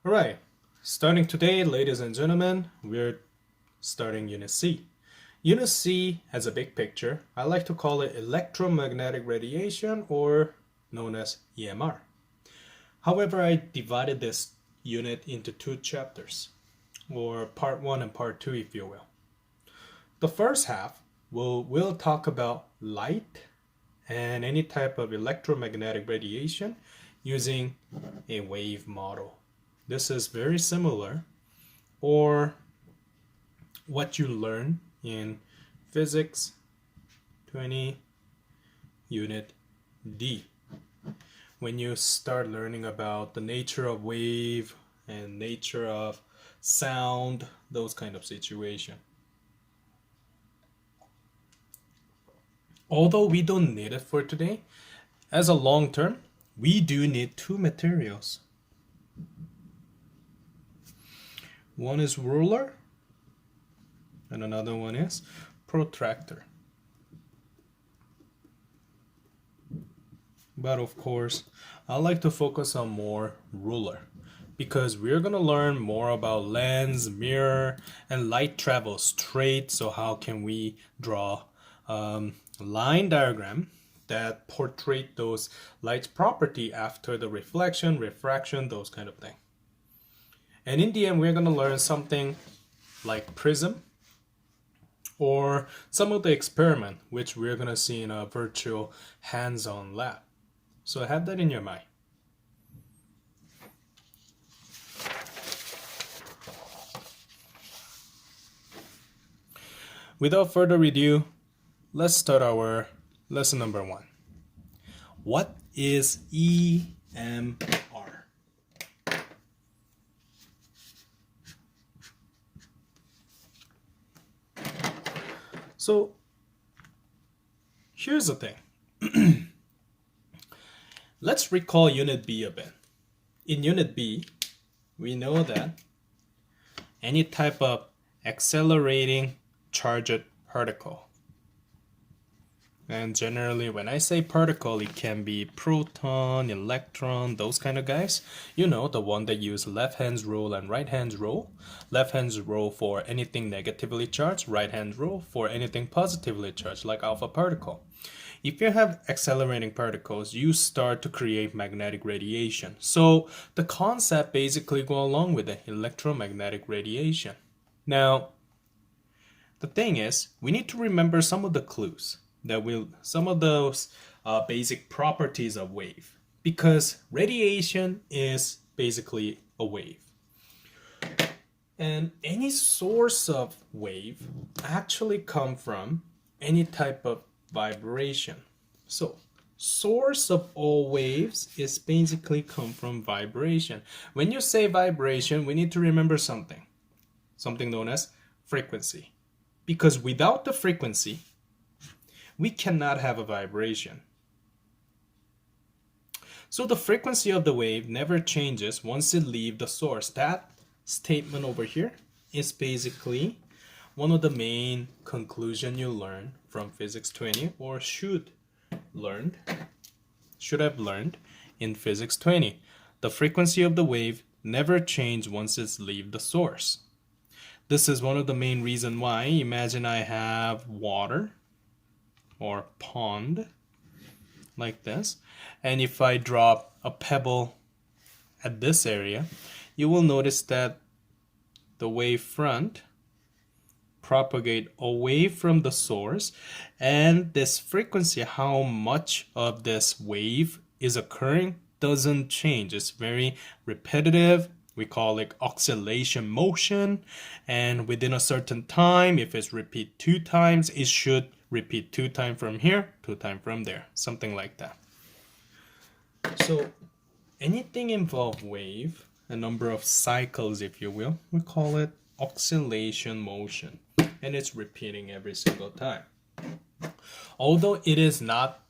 All right, starting today, ladies and gentlemen, we're starting Unit C. Unit C has a big picture. I like to call it electromagnetic radiation, or known as EMR. However, I divided this unit into two chapters, or part 1 and part 2, if you will. The first half will talk about light and any type of electromagnetic radiation using a wave model. This is very similar or what you learn in Physics 20 Unit D. When you start learning about the nature of wave and nature of sound, those kind of situation. Although we don't need it for today, as a long term, we do need two materials. One is ruler and another one is protractor. But of course, I like to focus on more ruler because we're going to learn more about lens, mirror, and light travel straight. So how can we draw line diagram that portray those light's property after the reflection, refraction, those kind of thing. And in the end, we're going to learn something like prism or some of the experiment, which we're going to see in a virtual hands-on lab. So have that in your mind. Without further ado, let's start our lesson number 1. What is EMR? So here's the thing. Let's recall Unit B a bit. In Unit B, we know that any type of accelerating charged particle, and generally when I say particle, it can be proton, electron, those kind of guys. You know, the one that use left hand's rule and right hand's rule. Left hand's rule for anything negatively charged, right hand's rule for anything positively charged, like alpha particle. If you have accelerating particles, you start to create magnetic radiation. So the concept basically go along with the electromagnetic radiation. Now, the thing is, we need to remember some of the clues that some of those basic properties of wave, because radiation is basically a wave. And any source of wave actually come from any type of vibration. So source of all waves is basically come from vibration. When you say vibration, we need to remember something known as frequency, because without the frequency we cannot have a vibration. So the frequency of the wave never changes once it leaves the source. That statement over here is basically one of the main conclusions you learn from Physics 20, or should have learned in Physics 20. The frequency of the wave never changes once it leaves the source. This is one of the main reasons why, imagine I have water or pond like this, and if I drop a pebble at this area, you will notice that the wave front propagate away from the source, and this frequency, how much of this wave is occurring, doesn't change. It's very repetitive. We call it oscillation motion, and within a certain time, if it's repeat 2 times, it should repeat 2 times from here, 2 times from there, something like that. So anything involve wave, a number of cycles, if you will, we call it oscillation motion, and it's repeating every single time. Although it is not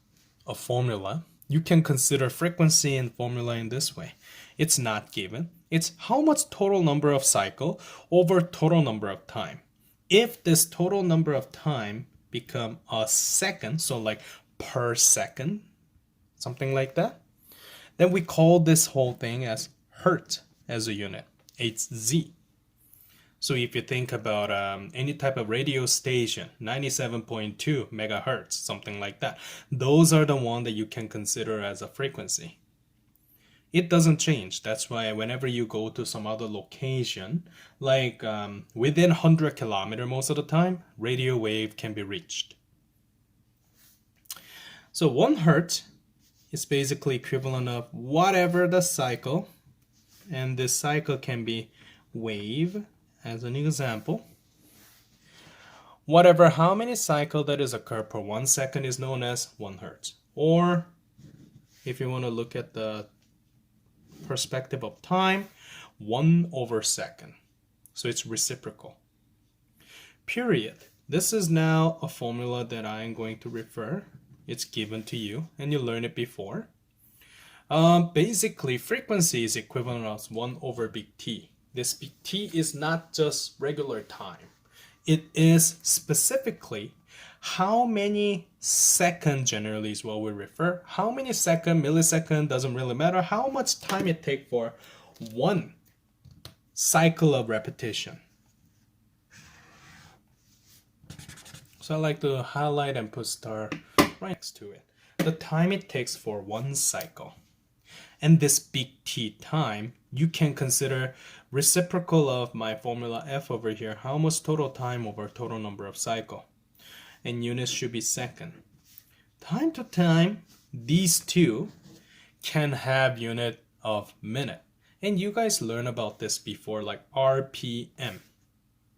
a formula, you can consider frequency and formula in this way. It's not given. It's how much total number of cycle over total number of time. If this total number of time become a second, so like per second, something like that, then we call this whole thing as hertz. as a unit. Hz. So if you think about any type of radio station, 97.2 megahertz, something like that, those are the one that you can consider as a frequency. It doesn't change. That's why whenever you go to some other location, like within 100 kilometer most of the time, radio wave can be reached. So 1 hertz is basically equivalent of whatever the cycle, and this cycle can be wave as an example. Whatever how many cycles that is occur per 1 second is known as 1 hertz. Or if you want to look at the perspective of time, 1/second. So it's reciprocal. Period. This is now a formula that I am going to refer. It's given to you and you learned it before. Basically, frequency is equivalent of 1/big T. This big T is not just regular time. It is specifically how many seconds generally is what we refer. How many second, millisecond, doesn't really matter. How much time it takes for 1 cycle of repetition. So I like to highlight and put star right next to it. The time it takes for 1 cycle. And this big T time, you can consider reciprocal of my formula F over here. How much total time over total number of cycle? And units should be second. Time to time, these two can have unit of minute. And you guys learned about this before, like RPM.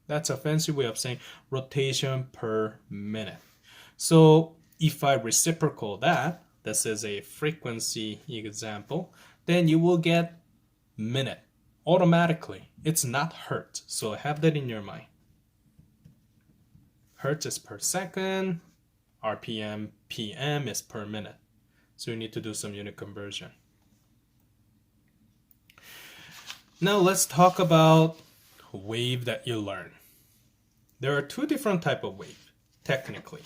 That's a fancy way of saying rotation per minute. So if I reciprocal that, this is a frequency example, then you will get minute automatically. It's not hertz, so have that in your mind. Hertz is per second, RPM, PM is per minute. So you need to do some unit conversion. Now let's talk about wave that you learn. There are 2 different type of wave, technically.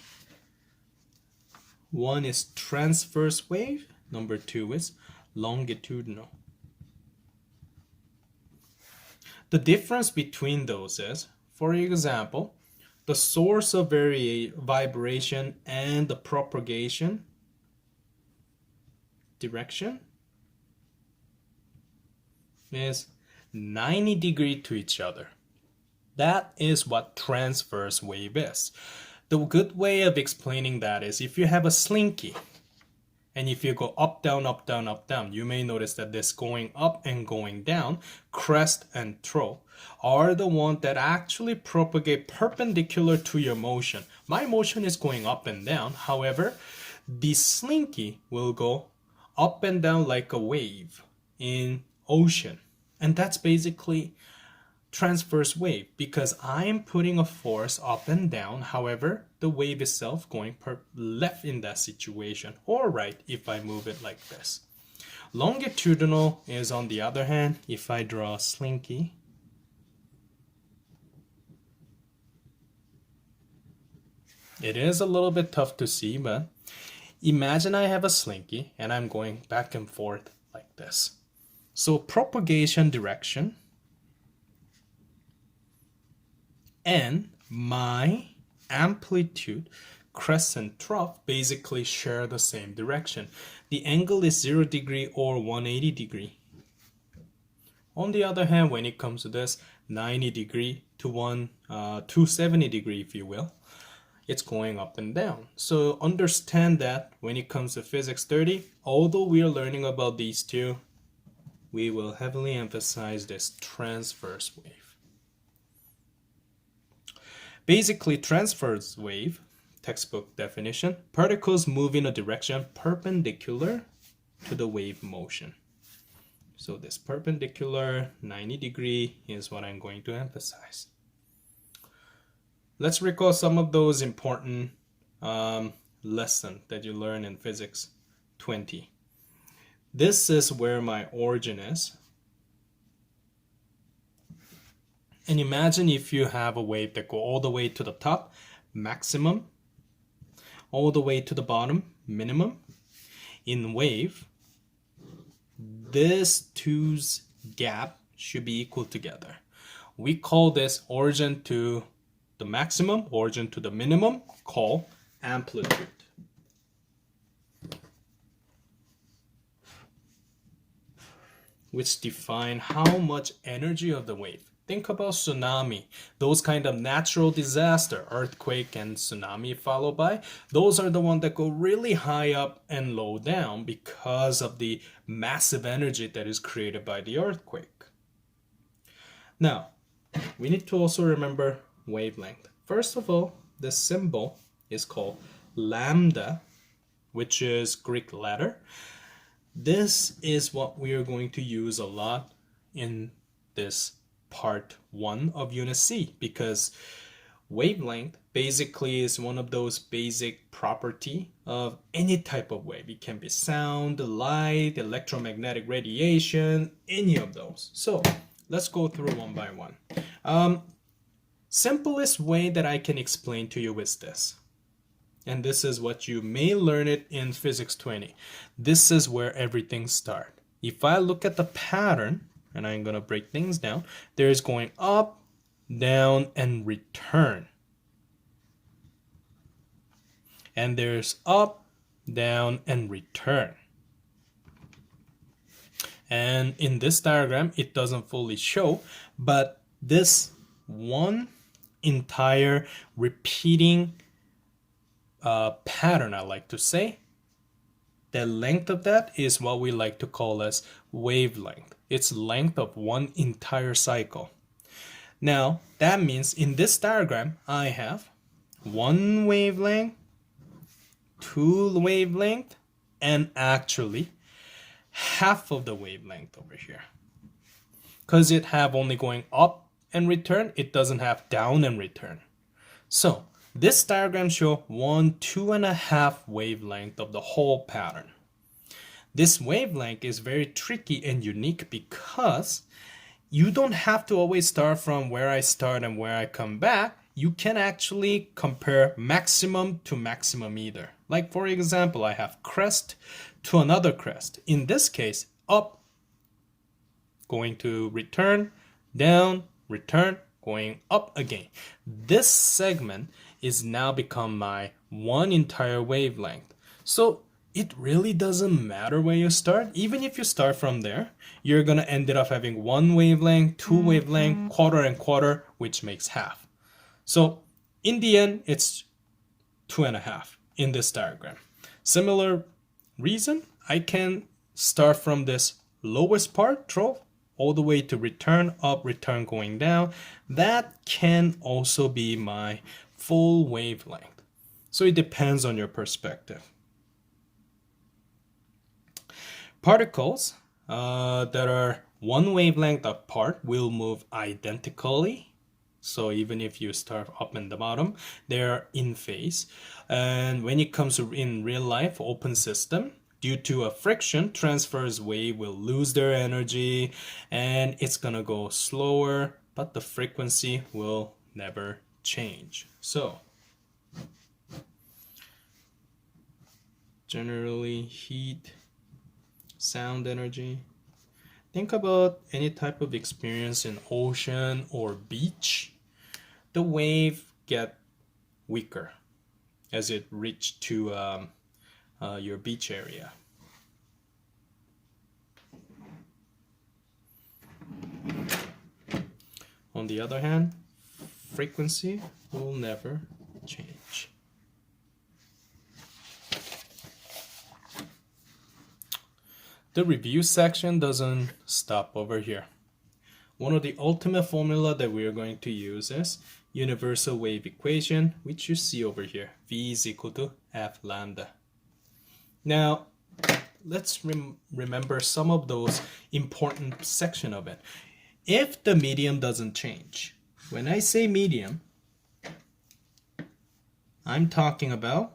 One is transverse wave, number 2 is longitudinal. The difference between those is, for example, the source of vibration and the propagation direction is 90 degrees to each other. That is what transverse wave is. The good way of explaining that is if you have a slinky and if you go up, down, up, down, up, down, you may notice that this going up and going down, crest and trough, are the ones that actually propagate perpendicular to your motion. My motion is going up and down. However, the slinky will go up and down like a wave in ocean. And that's basically transverse wave because I'm putting a force up and down. However, the wave itself going per left in that situation or right if I move it like this. Longitudinal is on the other hand, if I draw a slinky, it is a little bit tough to see, but imagine I have a slinky and I'm going back and forth like this. So propagation direction and my amplitude, crest and trough basically share the same direction. The angle is 0 degree or 180 degree. On the other hand, when it comes to this 90 degree to 270 degree, if you will, it's going up and down. So understand that when it comes to physics 30, although we are learning about these two, we will heavily emphasize this transverse wave. Basically, transverse wave, textbook definition, particles move in a direction perpendicular to the wave motion. So this perpendicular 90 degree is what I'm going to emphasize. Let's recall some of those important lessons that you learn in physics 20. This is where my origin is. And imagine if you have a wave that go all the way to the top, maximum, all the way to the bottom, minimum. In wave, this two's gap should be equal together. We call this origin to the maximum, origin to the minimum, call amplitude. Which define how much energy of the wave. Think about tsunami, those kind of natural disaster, earthquake and tsunami followed by, those are the ones that go really high up and low down because of the massive energy that is created by the earthquake. Now, we need to also remember wavelength. First of all, the symbol is called lambda, which is Greek letter. This is what we are going to use a lot in this part 1 of Unit C, because wavelength basically is one of those basic property of any type of wave. It can be sound, light, electromagnetic radiation, any of those. So let's go through one by one. Simplest way that I can explain to you is this. And this is what you may learn it in Physics 20. This is where everything starts. If I look at the pattern, and I'm going to break things down, there's going up, down, and return. And there's up, down, and return. And in this diagram, it doesn't fully show, but this one entire repeating pattern, I like to say, the length of that is what we like to call as wavelength. It's length of one entire cycle. Now, that means in this diagram, I have one wavelength, two wavelength, and actually half of the wavelength over here. Because it have only going up and return, it doesn't have down and return. So this diagram shows 1, 2.5 wavelength of the whole pattern. This wavelength is very tricky and unique because you don't have to always start from where I start and where I come back. You can actually compare maximum to maximum either. Like for example, I have crest to another crest. In this case, up, going to return, down, return, going up again. This segment is now become my one entire wavelength. So it really doesn't matter where you start. Even if you start from there, you're going to end up having one wavelength, two wavelength, quarter and quarter, which makes half. So in the end, it's 2.5 in this diagram. Similar reason, I can start from this lowest part, trough, all the way to return up, return going down. That can also be my full wavelength. So it depends on your perspective. Particles that are one wavelength apart will move identically. So even if you start up and the bottom, they're in phase. And when it comes to in real life open system, due to a friction, transverse wave will lose their energy and it's gonna go slower, but the frequency will never change. So generally heat, sound energy. Think about any type of experience in ocean or beach. The wave get weaker as it reach to your beach area. On the other hand, frequency will never change. The review section doesn't stop over here. One of the ultimate formula that we are going to use is universal wave equation, which you see over here. V is equal to F lambda. Now, let's remember some of those important section of it. If the medium doesn't change, when I say medium, I'm talking about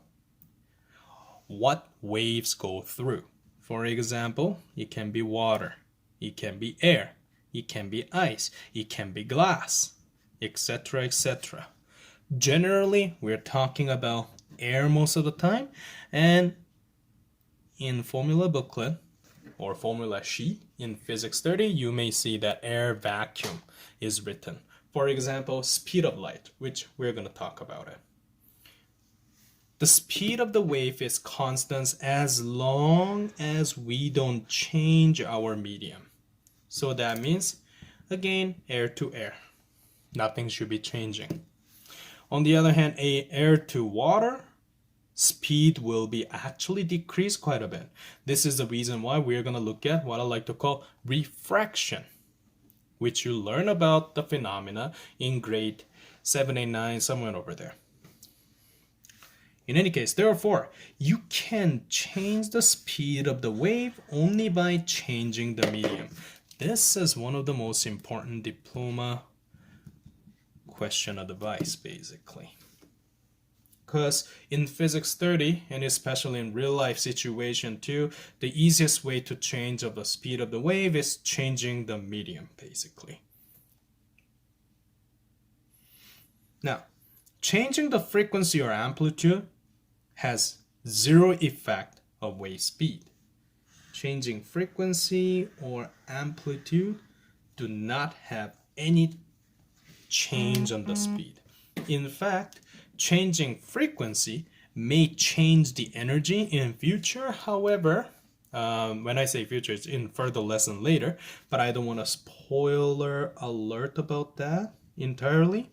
what waves go through. For example, it can be water, it can be air, it can be ice, it can be glass, etc., etc. Generally, we're talking about air most of the time, and in formula booklet, or formula sheet in physics 30, you may see that air vacuum is written. For example, speed of light, which we're going to talk about it. The speed of the wave is constant as long as we don't change our medium. So that means, again, air to air. Nothing should be changing. On the other hand, air to water, speed will be actually decreased quite a bit. This is the reason why we're going to look at what I like to call refraction, which you learn about the phenomena in grade 7, 8, 9, somewhere over there. In any case, therefore, you can change the speed of the wave only by changing the medium. This is one of the most important diploma question or device, basically. Because in physics 30, and especially in real life situation too, the easiest way to change of the speed of the wave is changing the medium, basically. Now, changing the frequency or amplitude has zero effect of wave speed. Changing frequency or amplitude do not have any change on the speed. In fact, changing frequency may change the energy in future. However, when I say future, it's in further lesson later, but I don't want a spoiler alert about that entirely.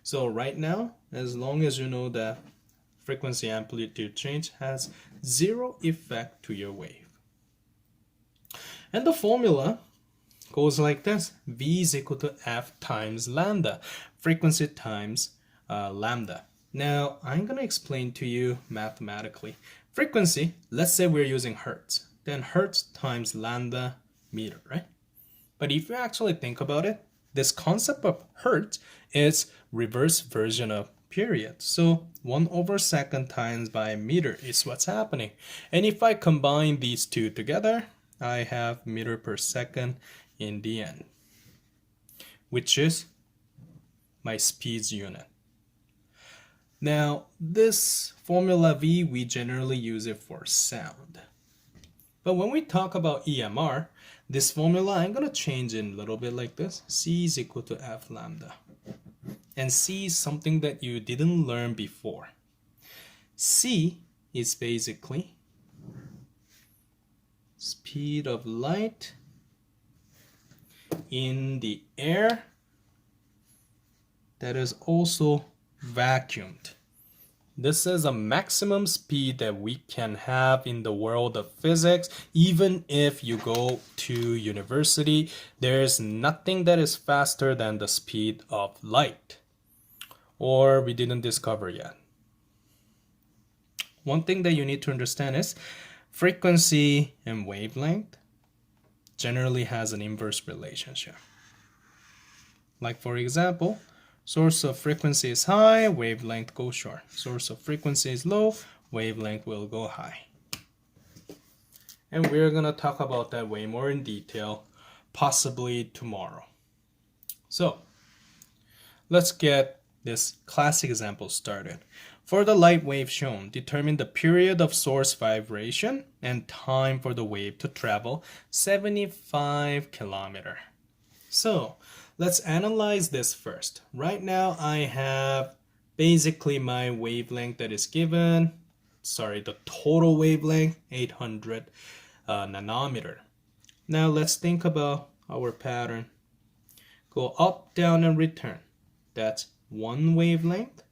So right now, as long as you know that frequency amplitude change has zero effect to your wave. And the formula goes like this. V is equal to F times lambda, frequency times lambda. Now, I'm going to explain to you mathematically. Frequency, let's say we're using hertz. Then hertz times lambda meter, right? But if you actually think about it, this concept of hertz is reverse version of period. So 1/second times by meter is what's happening. And if I combine these two together, I have meter per second in the end, which is my speeds unit. Now, this formula V, we generally use it for sound. But when we talk about EMR, this formula, I'm going to change it a little bit like this. C is equal to F lambda. And C is something that you didn't learn before. C is basically speed of light in the air that is also vacuumed. This is a maximum speed that we can have in the world of physics. Even if you go to university, there's nothing that is faster than the speed of light, or we didn't discover yet. One thing that you need to understand is frequency and wavelength generally has an inverse relationship. Like for example, source of frequency is high, wavelength goes short. Source of frequency is low, wavelength will go high. And we're going to talk about that way more in detail, possibly tomorrow. So, let's get this classic example started. For the light wave shown, determine the period of source vibration and time for the wave to travel 75 kilometers. So, let's analyze this first. Right now, I have basically my wavelength that is given, the total wavelength, 800 nanometer. Now, let's think about our pattern. Go up, down, and return. That's one wavelength.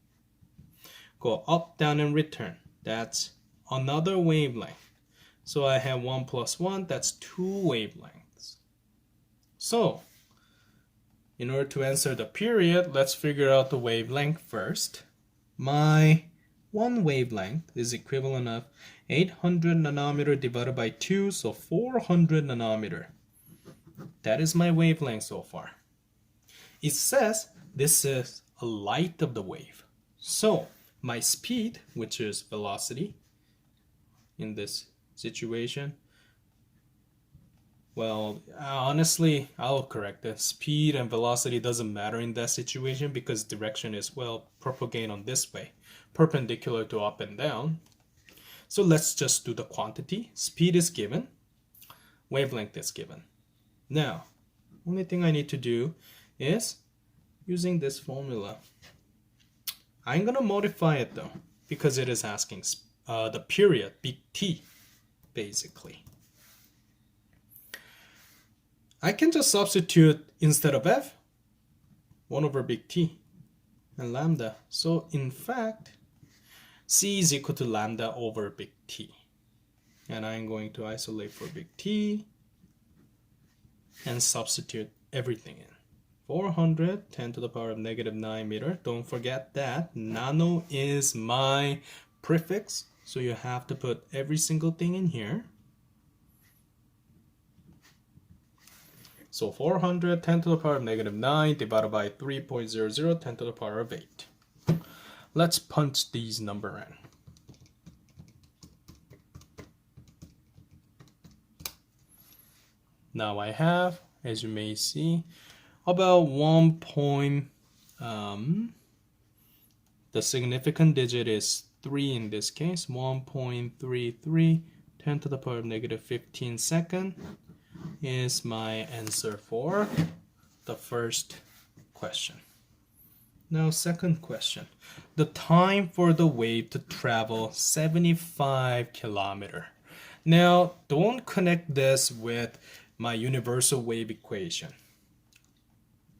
Go up, down, and return. That's another wavelength. So I have 1 plus 1, that's 2 wavelengths. So, in order to answer the period, let's figure out the wavelength first. My one wavelength is equivalent of 800 nanometer divided by 2, so 400 nanometer. That is my wavelength so far. It says this is a light of the wave. So, my speed, which is velocity in this situation, well, honestly, I'll correct it. Speed and velocity doesn't matter in that situation because direction is, well, propagate on this way, perpendicular to up and down. So let's just do the quantity. Speed is given. wavelength is given. Now, only thing I need to do is using this formula. I'm gonna modify it though, because it is asking the period, big T, basically. I can just substitute instead of F, 1 over big T and lambda. So in fact, C is equal to lambda over big T. And I'm going to isolate for big T and substitute everything in. 400, 10 to the power of negative 9 meter. Don't forget that nano is my prefix, so you have to put every single thing in here. So 400, 10 to the power of negative 9 divided by 3.00, 10 to the power of 8. Let's punch these numbers in. Now I have, as you may see, about the significant digit is 3 in this case, 1.33, 10 to the power of negative 15 second is my answer for the first question. Now, second question. The time for the wave to travel 75 kilometer. Now, don't connect this with my universal wave equation.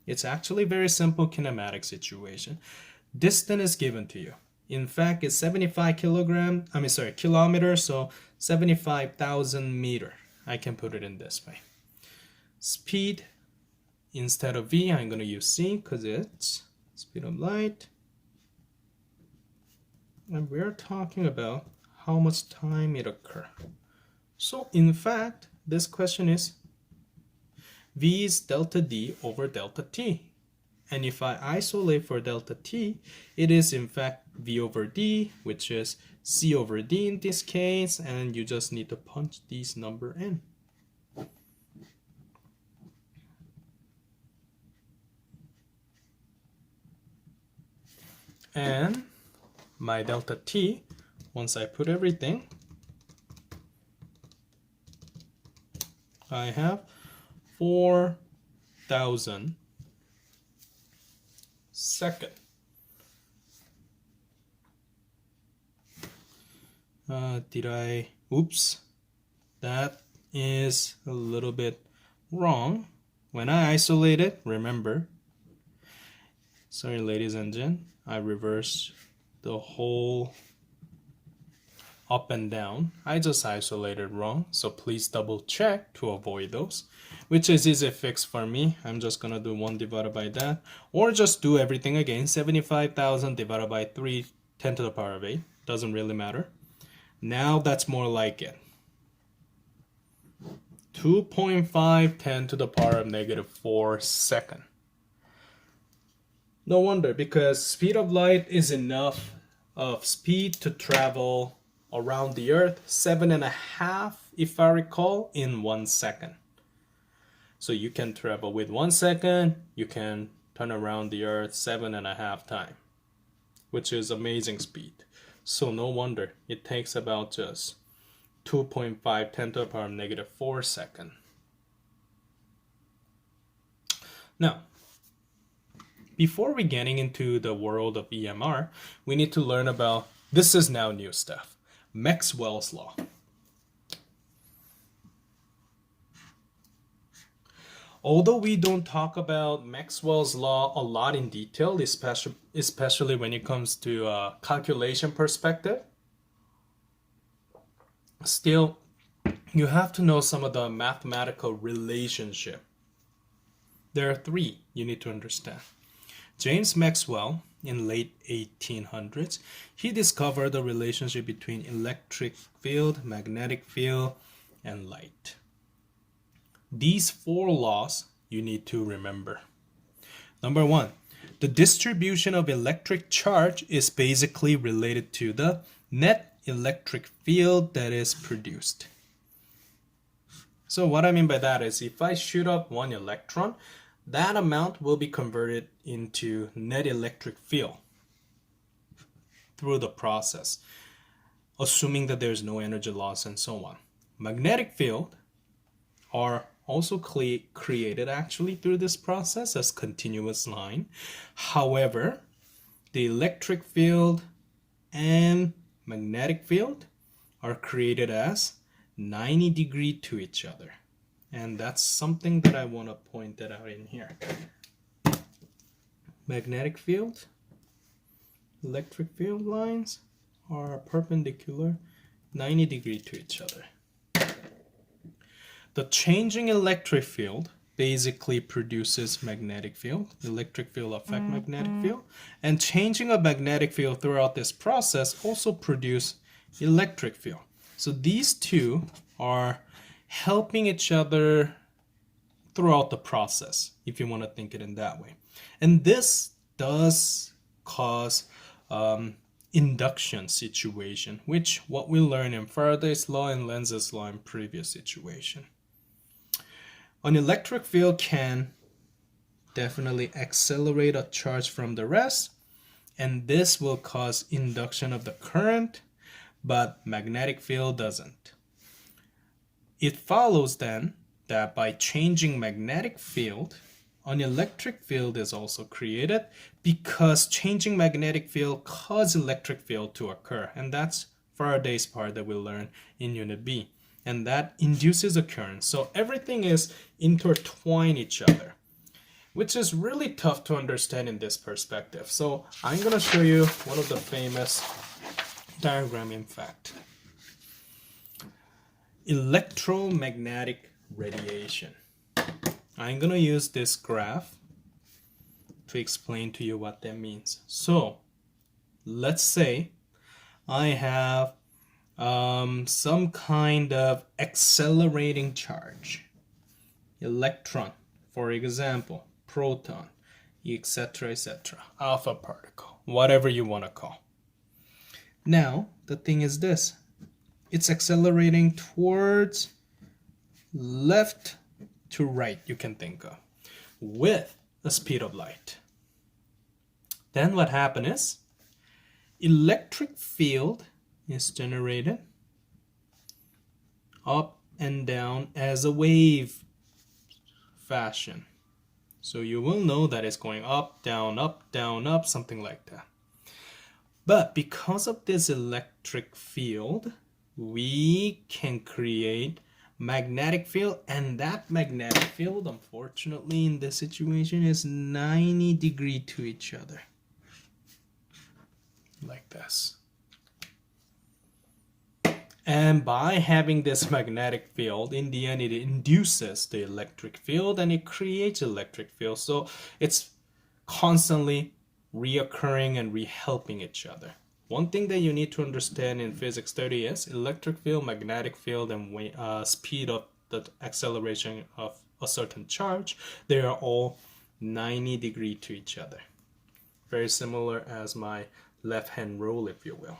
It's actually a very simple kinematic situation. Distance is given to you. In fact, it's 75 kilometers, so 75,000 meter. I can put it in this way. Speed, instead of V, I'm going to use C because it's speed of light. And we're talking about how much time it occurs. So in fact, this question is V is delta D over delta T. And if I isolate for delta T, it is in fact V over D, which is C over D in this case, and you just need to punch these numbers in. And my delta T, once I put everything, I have 4,000 second. Oops, that is a little bit wrong. When I isolate it, remember, sorry ladies and gentlemen, I reversed the whole up and down. I just isolated wrong, so please double check to avoid those, which is easy fix for me. I'm just gonna do 1 divided by that, or just do everything again. 75,000 divided by 3, 10 to the power of 8, doesn't really matter. Now that's more like it. 2.5 10 to the power of negative 4 second. No wonder, because speed of light is enough of speed to travel around the earth 7.5, if I recall, in 1 second. So you can travel with 1 second, you can turn around the earth 7.5 times, which is amazing speed. So no wonder it takes about just 2.5 10 to the power of negative 4 second. Now, before we getting into the world of EMR, we need to learn about, this is now new stuff, Maxwell's Law. Although we don't talk about Maxwell's Law a lot in detail, especially when it comes to calculation perspective, still, you have to know some of the mathematical relationship. There are 3 you need to understand. James Maxwell, in late 1800s, he discovered the relationship between electric field, magnetic field, and light. These 4 laws you need to remember. Number 1, the distribution of electric charge is basically related to the net electric field that is produced. So what I mean by that is, if I shoot up 1 electron, that amount will be converted into net electric field through the process, assuming that there's no energy loss and so on. Magnetic field, are also created actually through this process as continuous line. However, the electric field and magnetic field are created as 90 degree to each other. And that's something that I want to point that out in here. Magnetic field, electric field lines are perpendicular 90 degree to each other. The changing electric field basically produces magnetic field. Electric field affect magnetic field. And changing a magnetic field throughout this process also produce electric field. So these two are helping each other throughout the process, if you want to think it in that way. And this does cause induction situation, which what we learned in Faraday's law and Lenz's law in previous situation. An electric field can definitely accelerate a charge from the rest, and this will cause induction of the current, but magnetic field doesn't. It follows then that by changing magnetic field, an electric field is also created because changing magnetic field causes electric field to occur, and that's Faraday's part that we'll learn in Unit B. And that induces a current. So everything is intertwined each other, which is really tough to understand in this perspective. So I'm going to show you one of the famous diagram, in fact. Electromagnetic radiation. I'm going to use this graph to explain to you what that means. So let's say I have some kind of accelerating charge, electron, for example, proton, etc., etc., alpha particle, whatever you want to call. Now, the thing is this. It's accelerating towards left to right, you can think of, with the speed of light. Then what happens is, electric field is generated up and down as a wave fashion. So you will know that it's going up, down, up, something like that. But because of this electric field, we can create magnetic field, and that magnetic field, unfortunately, in this situation is 90 degree to each other. Like this. And by having this magnetic field, in the end, it induces the electric field and it creates electric field. So it's constantly reoccurring and rehelping each other. One thing that you need to understand in physics 30 is electric field, magnetic field, and speed of the acceleration of a certain charge. They are all 90 degree to each other. Very similar as my left-hand rule, if you will.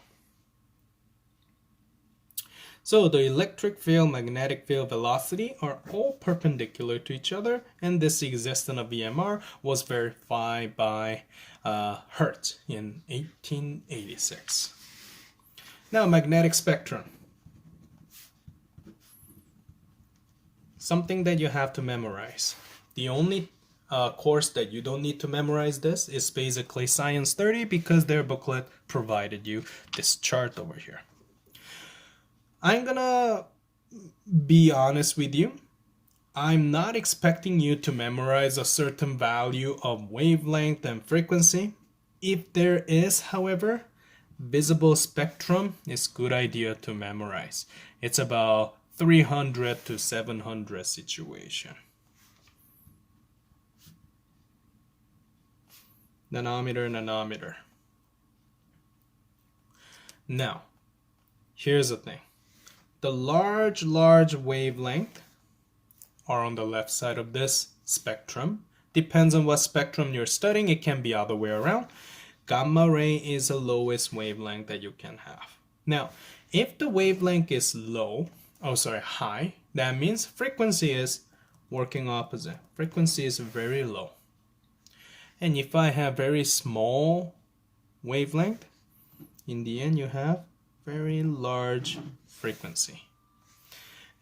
So the electric field, magnetic field, velocity are all perpendicular to each other, and this existence of EMR was verified by Hertz in 1886. Now, magnetic spectrum. Something that you have to memorize. The only course that you don't need to memorize this is basically Science 30 because their booklet provided you this chart over here. I'm gonna be honest with you. I'm not expecting you to memorize a certain value of wavelength and frequency. If there is, however, visible spectrum is good idea to memorize. It's about 300 to 700 situation. Nanometer. Now, here's the thing. The large wavelength are on the left side of this spectrum. Depends on what spectrum you're studying. It can be other way around. Gamma ray is the lowest wavelength that you can have. Now, if the wavelength is high, that means frequency is working opposite. Frequency is very low. And if I have very small wavelength, in the end you have very large frequency.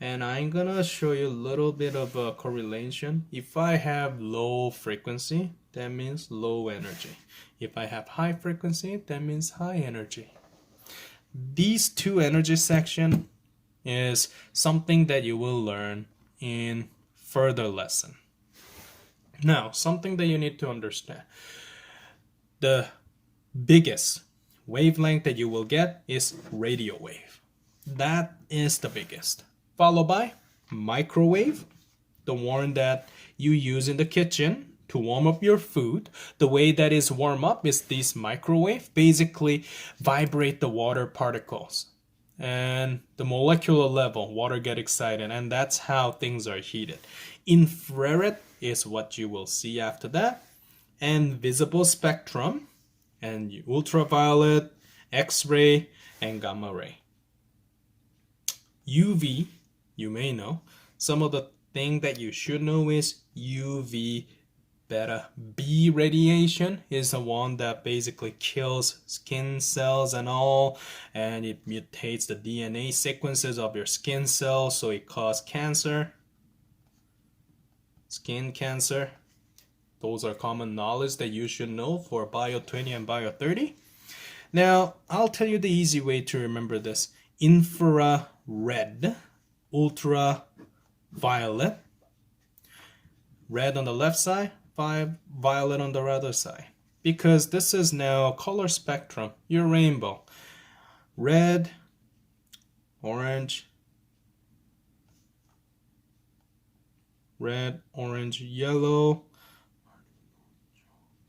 And I'm gonna show you a little bit of a correlation. If I have low frequency, that means low energy. If I have high frequency, that means high energy. These two energy section is something that you will learn in further lesson. Now, something that you need to understand. The biggest wavelength that you will get is radio wave. That is the biggest. Followed by microwave, the one that you use in the kitchen to warm up your food. The way that is warm up is this microwave basically vibrate the water particles. And the molecular level, water get excited, and that's how things are heated. Infrared is what you will see after that. And visible spectrum, and ultraviolet, X-ray, and gamma ray. UV, you may know. Some of the thing that you should know is UV beta B radiation is the one that basically kills skin cells and all, and it mutates the DNA sequences of your skin cells, so it causes cancer, skin cancer. Those are common knowledge that you should know for Bio 20 and Bio 30. Now, I'll tell you the easy way to remember this. Infrared, ultraviolet, red on the left side, violet on the other side. Because this is now color spectrum, your rainbow. Red, orange, red, orange, yellow,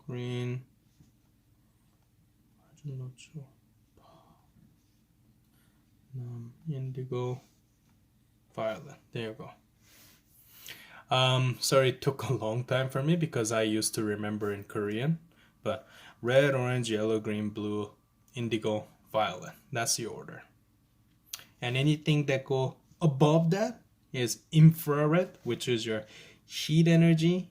green, indigo, violet. There you go. Sorry it took a long time for me because I used to remember in Korean, but red, orange, yellow, green, blue, indigo, violet. That's the order. And anything that go above that is infrared, which is your heat energy.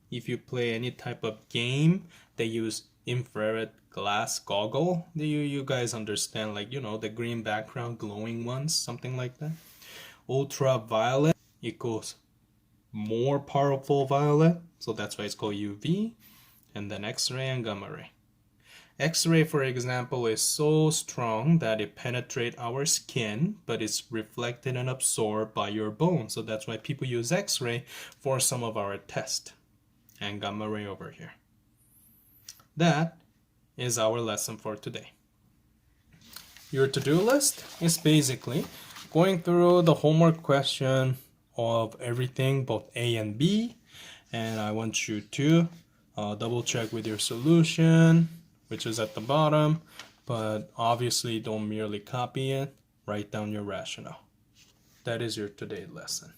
If you play any type of game, they use infrared glass goggle. You guys understand, like, the green background glowing ones, something like that. Ultraviolet equals more powerful violet, so that's why it's called UV. And then X-ray and gamma ray. X-ray, for example, is so strong that it penetrates our skin, but it's reflected and absorbed by your bone. So that's why people use X-ray for some of our tests. And gamma ray over here. That is our lesson for today. Your to-do list is basically going through the homework question of everything, both A and B, and I want you to double check with your solution, which is at the bottom, but obviously don't merely copy it, write down your rationale. That is your today's lesson.